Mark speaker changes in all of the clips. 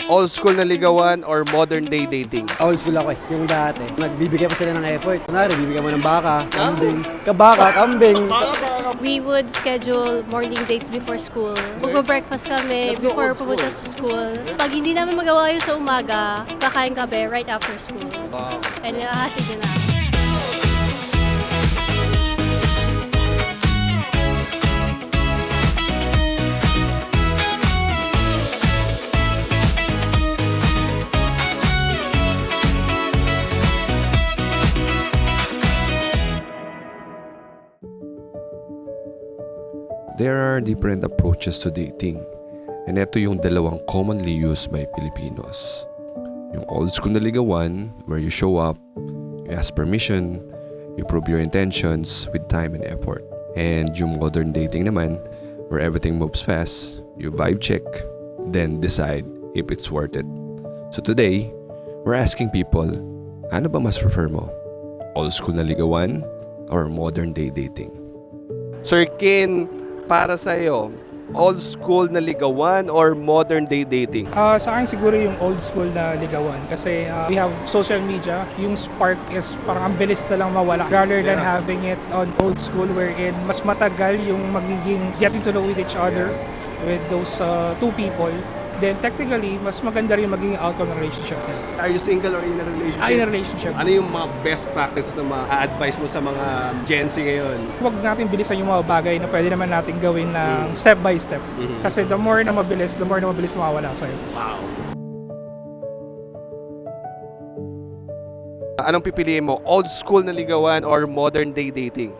Speaker 1: Old school na ligawan or modern day dating?
Speaker 2: Old school ako eh, yung dati. Nagbibigay pa sila ng effort. Kunwari, bibigyan mo ng baka, kambing, kabaka, kambing.
Speaker 3: We would schedule morning dates before school. Magpa-breakfast kami
Speaker 1: That's so
Speaker 3: before
Speaker 1: old school.
Speaker 3: pumunta sa school. Pag hindi namin magawa yun sa umaga, kakain kami right after school.
Speaker 1: Wow.
Speaker 3: And nahahatid na.
Speaker 4: There are different approaches to dating. And ito yung dalawang commonly used by Filipinos. Yung old school na ligawan, where you show up, you ask permission, you prove your intentions with time and effort. And yung modern dating naman, where everything moves fast, you vibe check, then decide if it's worth it. So today, we're asking people, ano ba mas prefer mo? Old school na ligawan or modern day dating?
Speaker 1: Sir Kin, para sa'yo, old school na ligawan or modern day dating?
Speaker 5: Sa akin siguro yung old school na ligawan kasi we have social media, yung spark is parang ang bilis na lang mawala rather than having it on old school wherein mas matagal yung magiging getting to know with each other with those two people. Then technically, mas maganda rin magiging outcome ng relationship nila.
Speaker 1: Are you single or in a relationship?
Speaker 5: In a relationship.
Speaker 1: Ano yung mga best practices na ma-advise mo sa mga Gen Z ngayon?
Speaker 5: Huwag natin bilisan yung mga bagay na pwede naman natin gawin ng step by step. Kasi the more na mabilis mawawala sa'yo.
Speaker 1: Wow. Anong pipiliin mo? Old school na ligawan or modern day dating?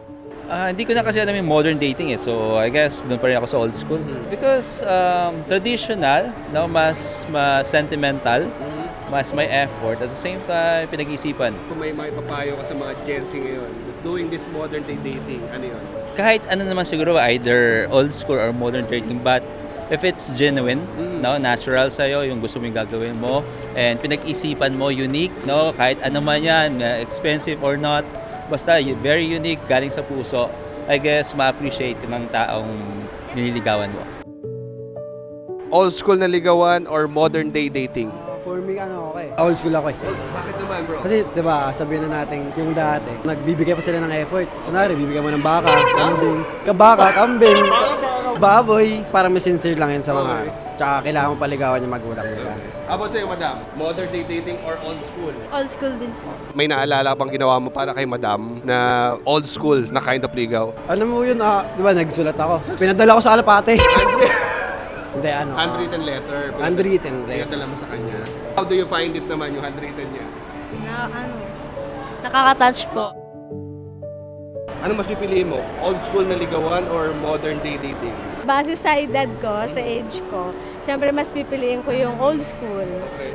Speaker 6: Hindi ko na kasi alam yung modern dating eh. So I guess doon pa rin ako sa old school. Because traditional, no, mas sentimental, mas may effort. At the same time, pinag-iisipan.
Speaker 1: Kung may papayo ka sa mga Gen Z ngayon, doing this modern day dating, ano yun?
Speaker 6: Kahit ano naman siguro, either old school or modern dating, but if it's genuine, no, natural sa'yo, yung gusto mo yung gagawin mo, and pinag-isipan mo, unique, no, kahit ano man yan, expensive or not, basta very unique, galing sa puso, I guess ma-appreciate ng taong nililigawan mo.
Speaker 1: Old school na ligawan or modern day dating?
Speaker 2: For me, okay. Old school ako eh.
Speaker 1: Bakit naman, bro?
Speaker 2: Kasi, diba, sabihin na natin, yung dati, nagbibigay pa sila ng effort. Kunwari, bibigyan mo ng baka, kambing, kabaka, kambing, baboy. Parang may sincere lang yun sa mga, tsaka kailangan mo paligawan yung magulang nila.
Speaker 1: Aba sa'yo, madam, modern day dating or old school?
Speaker 3: Old school din po.
Speaker 1: May naalala bang ginawa mo para kay madam na old school na kind of ligaw?
Speaker 2: Alam mo yun, diba, nagsulat ako. Pinadala ko sa kalapate. Hindi,
Speaker 1: Handwritten letter.
Speaker 2: Handwritten letter.
Speaker 1: Pinadala mo sa kanya. How do you find it naman yung handwritten niya?
Speaker 3: Nakaka-touch po.
Speaker 1: Ano mas pipiliin mo? Old school na ligawan or modern day dating?
Speaker 7: Base sa edad ko, sa age ko, syempre mas pipiliin ko yung old school.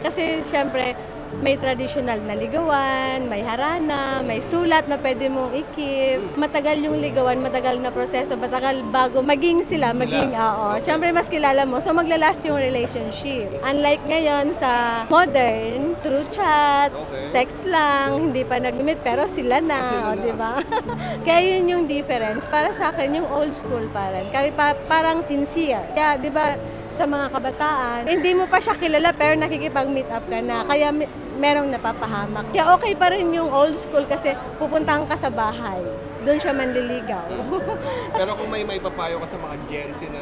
Speaker 7: Kasi syempre may traditional na ligawan, may harana, may sulat na pwede mong i-keep. Matagal yung ligawan, matagal na proseso, matagal bago maging sila. Syempre mas kilala mo, so maglalast yung relationship. Unlike ngayon sa modern, through chats, text lang, hindi pa nag-meet pero sila na, di ba? Kaya yun yung difference. Para sa akin, yung old school pa rin. Kaya parang sincere. Kaya, di ba, sa mga kabataan, hindi mo pa siya kilala pero nakikipag-meet up ka na. Kaya merong napapahamak. Kaya okay pa rin yung old school kasi pupuntahan ka sa bahay. Doon siya manliligaw.
Speaker 1: Pero kung may papayo ka sa mga Gen Z na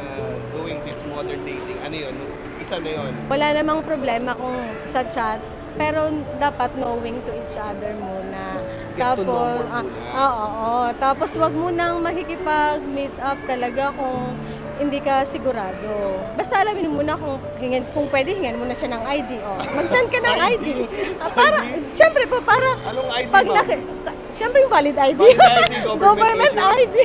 Speaker 1: doing this modern dating, ano yun? Isa na yun.
Speaker 7: Wala namang problema kung sa chats, pero dapat knowing to each other muna.
Speaker 1: Get to know more muna.
Speaker 7: Tapos wag mo nang makikipag-meet up talaga kung hindi ka sigurado. Basta alamin mo muna kung pwede hingan mo na siya ng ID. Mag-send ka ng ID. Siyempre po, para
Speaker 1: Anong ID
Speaker 7: pag
Speaker 1: mo?
Speaker 7: siyempre yung valid ID. Government ID.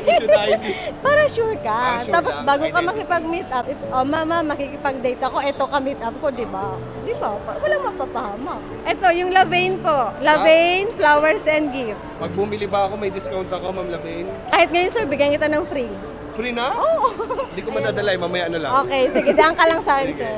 Speaker 7: Para sure ka.
Speaker 1: Sure
Speaker 7: Tapos
Speaker 1: lang.
Speaker 7: bago ka
Speaker 1: ID.
Speaker 7: makipag-meet up, mama, makikipag-date ako, eto ka meet up ko, di ba? Di ba? Walang mapapahamak. Eto, yung Lavaine po. Lavaine, flowers and gift.
Speaker 1: Pag bumili ba ako, may discount ako, Ma'am Lavaine?
Speaker 7: Kahit ngayon, sir, bigyan kita ng free.
Speaker 1: Free na?
Speaker 7: Oo.
Speaker 1: Hindi ko madadalay, mamaya na lang.
Speaker 7: Okay, sige, daan ka lang sa akin, sir.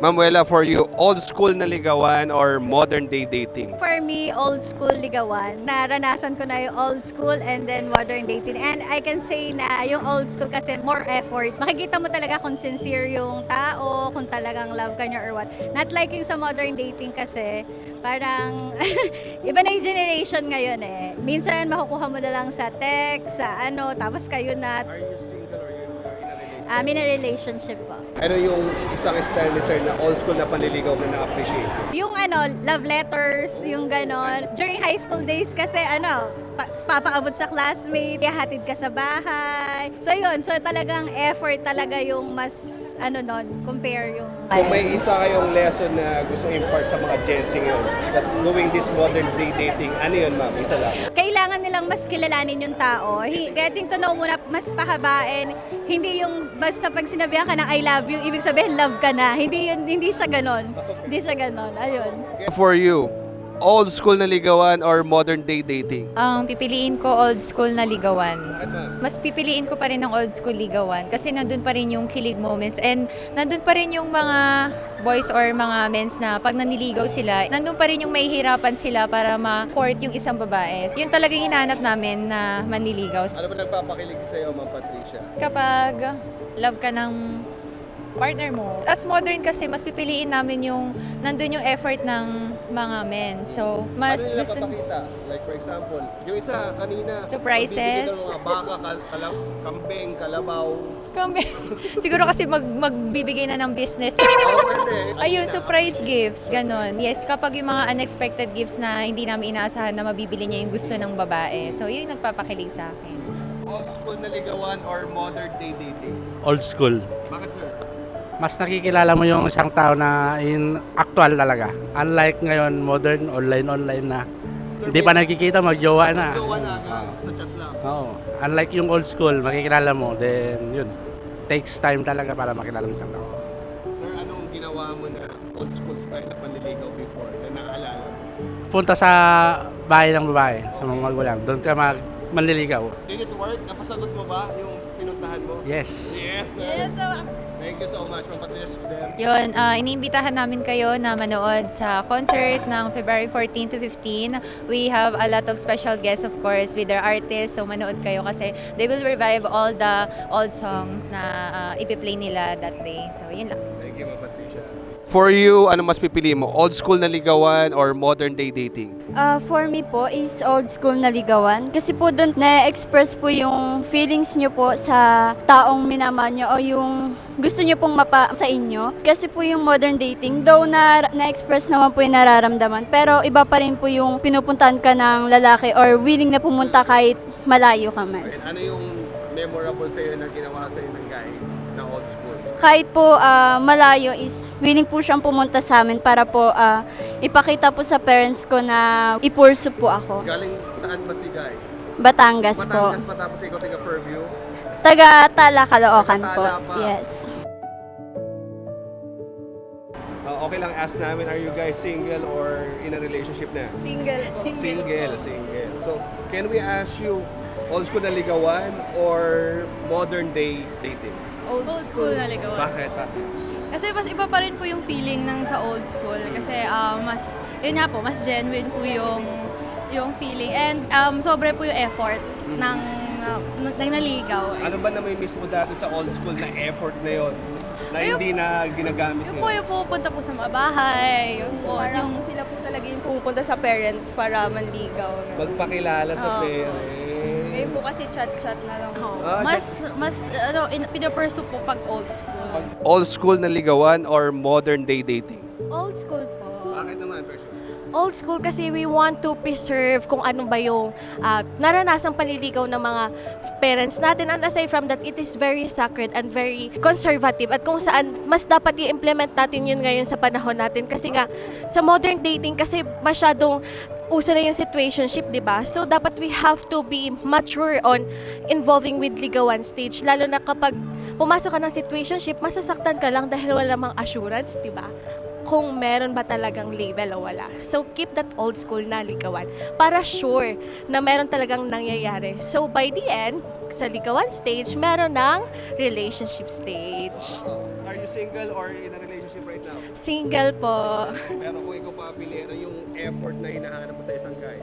Speaker 1: Mamuela, for you, old school na ligawan or modern day dating?
Speaker 8: For me, old school ligawan. Naranasan ko na yung old school and then modern dating. And I can say na yung old school kasi more effort. Makikita mo talaga kung sincere yung tao, kung talagang love ka niya or what. Not like yung sa modern dating kasi, parang iba na yung generation ngayon eh. Minsan makukuha mo na lang sa text, sa ano, tapos kayo na.
Speaker 1: Are you single or you're in a relationship?
Speaker 8: I'm in a relationship po.
Speaker 1: Ano yung isang style ni sir na old school na panliligaw na na-appreciate?
Speaker 8: Yung ano, love letters, yung ganon. During high school days kasi ano, papaabot sa classmate, hatid ka sa bahay. So yun, so talagang effort talaga yung mas ano nun, compare yung...
Speaker 1: Kung may isa kayong lesson na gusto impart sa mga Gen Z ngayon that's doing this modern day dating, ano yun ma'am? Isa lang.
Speaker 8: Kailangan nilang mas kilalanin yung tao. Getting to know muna, mas pahabain. Hindi yung basta pag sinabihan ka ng I love you, ibig sabihin love ka na. Hindi siya ganon. Hindi siya ganon. Ayun.
Speaker 1: For you, old school na ligawan or modern day dating?
Speaker 9: Ang pipiliin ko old school na ligawan. Mas pipiliin ko pa rin ng old school ligawan kasi nandun pa rin yung kilig moments and nandun pa rin yung mga boys or mga men's na pag naniligaw sila, nandun pa rin yung mahihirapan sila para ma-court yung isang babae. Yun talagang hinahanap namin na manliligaw.
Speaker 1: Ano ba nagpapakilig sa'yo, ma'am Patricia?
Speaker 9: Kapag love ka ng partner mo. As modern kasi, mas pipiliin namin yung nandun yung effort ng mga men. So, mas
Speaker 1: Ano nila
Speaker 9: gusto...
Speaker 1: papakita? Like for example, yung isa kanina,
Speaker 9: Surprises.
Speaker 1: magbibigay ng mga baka, kambing, kalabaw.
Speaker 9: Siguro kasi magbibigay na ng business.
Speaker 1: Pwede.
Speaker 9: Ayun, surprise gifts, ganon. Yes, kapag yung mga unexpected gifts na hindi namin inaasahan na mabibili niya yung gusto ng babae. So, yun yung nagpapakilig sa akin.
Speaker 1: Old school na ligawan or modern day dating?
Speaker 10: Old school.
Speaker 1: Bakit sir?
Speaker 10: Mas nakikilala mo yung isang tao na in actual talaga. Unlike ngayon, modern, online na. Hindi pa nagkikita, magjowa na.
Speaker 1: Jowa na agad, sa chat lang.
Speaker 10: Oo. Unlike yung old school, makikilala mo, then yun. Takes time talaga para makilala mo isang tao.
Speaker 1: Sir, anong ginawa mo na old school style na panliligaw before na naalala mo?
Speaker 10: Punta sa bahay ng babae, sa mga magulang. Doon ka manliligaw.
Speaker 1: Did it work? Napasagot mo ba yung pinuntahan mo?
Speaker 10: Yes.
Speaker 1: Yes, sir. Thank you so much, Ma'am Patricia.
Speaker 9: Yun, iniimbitahan namin kayo na manood sa concert ng February 14 to 15. We have a lot of special guests, of course, with their artists. So, manood kayo kasi they will revive all the old songs na ipi-play nila that day. So, yun lang.
Speaker 1: Thank you, Ma'am Patricia. For you, ano mas pipili mo? Old school na ligawan or modern day dating?
Speaker 11: For me po is old school na ligawan. Kasi po doon na-express po yung feelings nyo po sa taong minamahal nyo o yung gusto nyo pong mapa sa inyo. Kasi po yung modern dating, though na-express naman po yung nararamdaman, pero iba pa rin po yung pinupuntahan ka ng lalaki or willing na pumunta kahit malayo ka man.
Speaker 1: Ano yung memorable sa'yo na ginawa sa'yo ng guy na old school?
Speaker 11: Kahit po malayo is willing po siyang pumunta sa amin para po ipakita po sa parents ko na ipursu po ako.
Speaker 1: Galing saan ba si guy?
Speaker 11: Batangas po.
Speaker 1: Batangas pa tapos ikaw taga Fairview?
Speaker 11: Taga Tala, Caloocan po.
Speaker 1: Taga Tala pa.
Speaker 11: Yes.
Speaker 1: Okay lang ask namin, are you guys single or in a relationship na?
Speaker 8: Single.
Speaker 1: Single. So, can we ask you, old school na ligawan or modern day dating?
Speaker 3: Old school na ligawan.
Speaker 1: Bakit?
Speaker 3: Kasi mas iba pa rin po yung feeling ng sa old school. Kasi mas, yun nga po, mas genuine po yung feeling. And sobre po yung effort ng naligaw.
Speaker 1: Ano ba na may mismo dati sa old school na effort na yon na hindi na ginagamit
Speaker 3: Yung po yung pupunta po sa mga bahay. Yung po, yung
Speaker 7: Sila po talaga yung pupunta sa parents para manligaw.
Speaker 1: magpakilala sa parents.
Speaker 7: Ngayon po kasi chat-chat na lang.
Speaker 3: mas pinapursue po pag old school.
Speaker 1: Old school na ligawan or modern day dating?
Speaker 7: Old school po.
Speaker 1: Bakit naman, Precious?
Speaker 7: Old school kasi we want to preserve kung ano ba yung naranasang panliligaw ng mga parents natin. And aside from that, it is very sacred and very conservative. At kung saan, mas dapat i-implement natin yun ngayon sa panahon natin. Kasi nga, sa modern dating, kasi masyadong uso na yung situationship, di ba? So, dapat we have to be mature on involving with ligawan stage. Lalo na kapag pumasok ka ng situationship, masasaktan ka lang dahil wala mang assurance, di ba? Kung meron ba talagang label o wala. So, keep that old school na ligawan para sure na meron talagang nangyayari. So, by the end, sa ligawan stage, meron ng relationship stage.
Speaker 1: Are are you single or in a relationship right now?
Speaker 12: Single po.
Speaker 1: Pero kung ikaw papili, ano yung effort na hinahanap mo sa isang guy?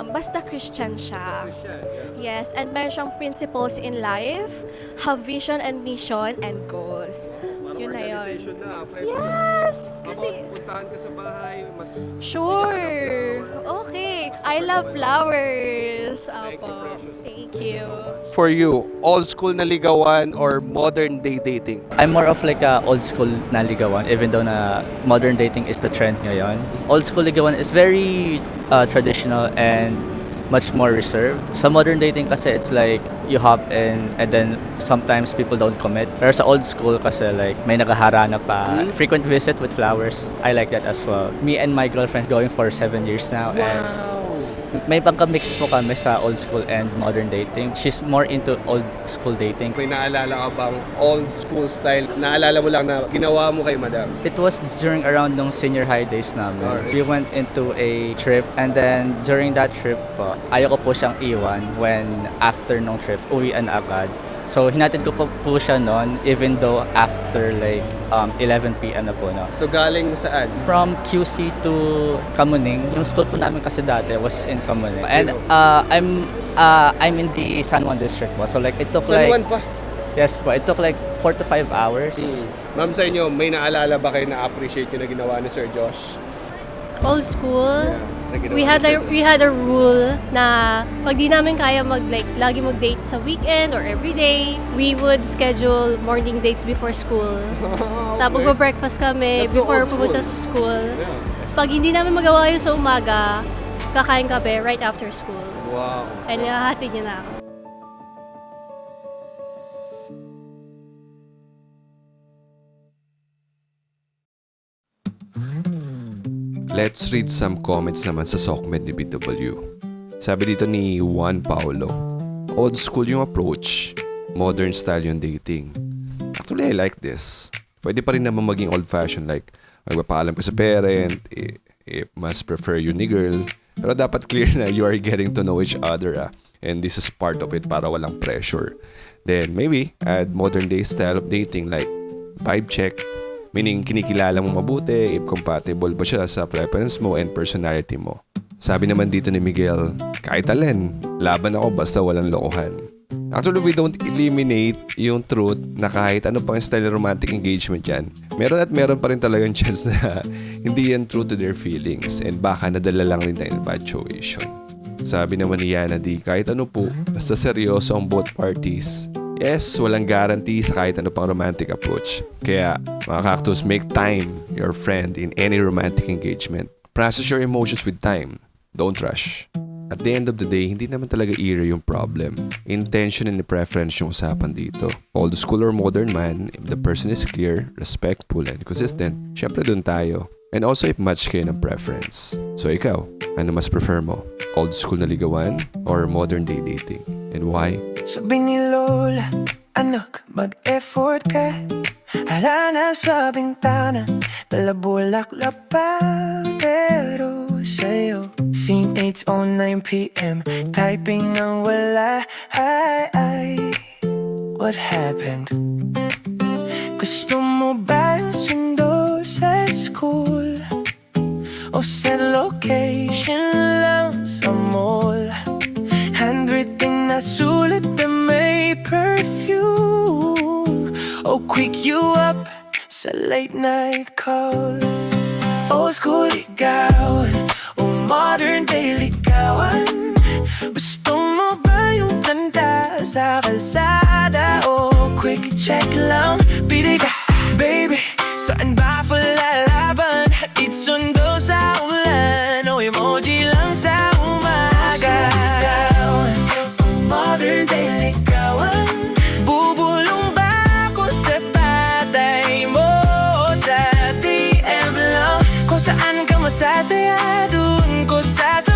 Speaker 12: Basta Christian siya.
Speaker 1: Christian.
Speaker 12: Yes, and meron siyang principles in life, have vision and mission and goals.
Speaker 1: Parang
Speaker 12: Yun na yun.
Speaker 1: organization na.
Speaker 12: Yes! Kasi,
Speaker 1: Puntahan ka sa bahay, mas
Speaker 12: sure! Okay, I love flowers.
Speaker 1: Thank you,
Speaker 12: Apo.
Speaker 1: precious.
Speaker 12: Thank you.
Speaker 1: For you, old school na ligawan or modern day dating?
Speaker 13: I'm more of like a old school na ligawan, even though na modern dating is the trend ngayon. Old school ligawan is very traditional and much more reserved. Sa modern dating kasi it's like you hop in and then sometimes people don't commit. Pero sa old school kasi like may nakaharana pa. Frequent visit with flowers. I like that as well. Me and my girlfriend going for 7 years now. And may pagka-mix po kami sa old school and modern dating. She's more into old school dating.
Speaker 1: May naalala ka bang old school style? Naalala mo lang na ginawa mo kay madam?
Speaker 13: It was during around nung senior high days namin.
Speaker 1: Alright.
Speaker 13: We went into a trip and then during that trip po, ayoko po siyang iwan when after nung trip, uwian na agad. So hinatid ko po siya noon even though after like 11 p.m. na po. No?
Speaker 1: So galing saan?
Speaker 13: From QC to Kamuning. Yung school po namin kasi dati was in Kamuning. And I'm in the San Juan district po. So like it took
Speaker 1: San
Speaker 13: like
Speaker 1: Juan pa?
Speaker 13: Yes po, it took like 4 to 5 hours.
Speaker 1: Ma'am, sa inyo, may naalala ba kayo na appreciate yung na ginawa ni Sir Josh?
Speaker 3: Old school,
Speaker 1: Na ginawa
Speaker 3: we
Speaker 1: ni
Speaker 3: had
Speaker 1: Sir
Speaker 3: we had a rule na pag di namin kaya lagi mag-date sa weekend or every day, we would schedule morning dates before school. Tapos mag-breakfast kami
Speaker 1: That's so
Speaker 3: before
Speaker 1: old school.
Speaker 3: pumunta sa school.
Speaker 1: Yeah.
Speaker 3: Pag hindi namin magawa yun sa umaga, kakain kami right after school.
Speaker 1: Wow.
Speaker 3: And nahahati niya na ako.
Speaker 4: Let's read some comments naman sa SOCMED ni BW. Sabi dito ni Juan Paulo, old school yung approach, modern style yung dating. Actually, I like this. Pwede pa rin naman maging old-fashioned like magpapaalam ka sa parent, if mas prefer you ni girl. Pero dapat clear na you are getting to know each other and this is part of it para walang pressure. Then maybe add modern day style of dating like vibe check. Meaning, kinikilala mo mabuti if compatible ba siya sa preference mo and personality mo. Sabi naman dito ni Miguel, kahit alin, laban ako basta walang lokohan. Actually, we don't eliminate yung truth na kahit ano pang style ng romantic engagement yan, meron at meron pa rin talagang chance na hindi yan true to their feelings and baka nadala lang rin na infatuation. Sabi naman ni Yana D, kahit ano po, basta seryoso ang both parties. Yes, walang guarantee sa kahit ano pang romantic approach. Kaya, mga cactus, make time your friend in any romantic engagement. Process your emotions with time. Don't rush. At the end of the day, hindi naman talaga era yung problem. Intention and preference yung usapan dito. Old school or modern man, if the person is clear, respectful, and consistent, syempre dun tayo. And also if match kayo ng preference. So ikaw, ano mas prefer mo? Old school na ligawan or modern day dating? And why?
Speaker 14: Sabi ni Lola, anak, mag-effort ka. Hala na sa bintana, nalabulaklak pa. Pero sa'yo, scene 8:09 p.m. Typing ang wala. What happened? Gusto mo ba yung sundo sa school? O sa location lang sa mall? Handwritten na sulat na may perfume. Oh, quick you up sa late night call. Old school ligawan o modern day ligawan. Gusto mo ba yung tanda sa kalsada? O quick check lang, pili ka, baby. Saan ba palalaban? Hatid sundo sa ulan o emoji lang sa umaga. Modern day ligawan. Bubulong ba ako sa patay mo? Sa DM lang. Kung saan ka masasaya, dun ko sasaya.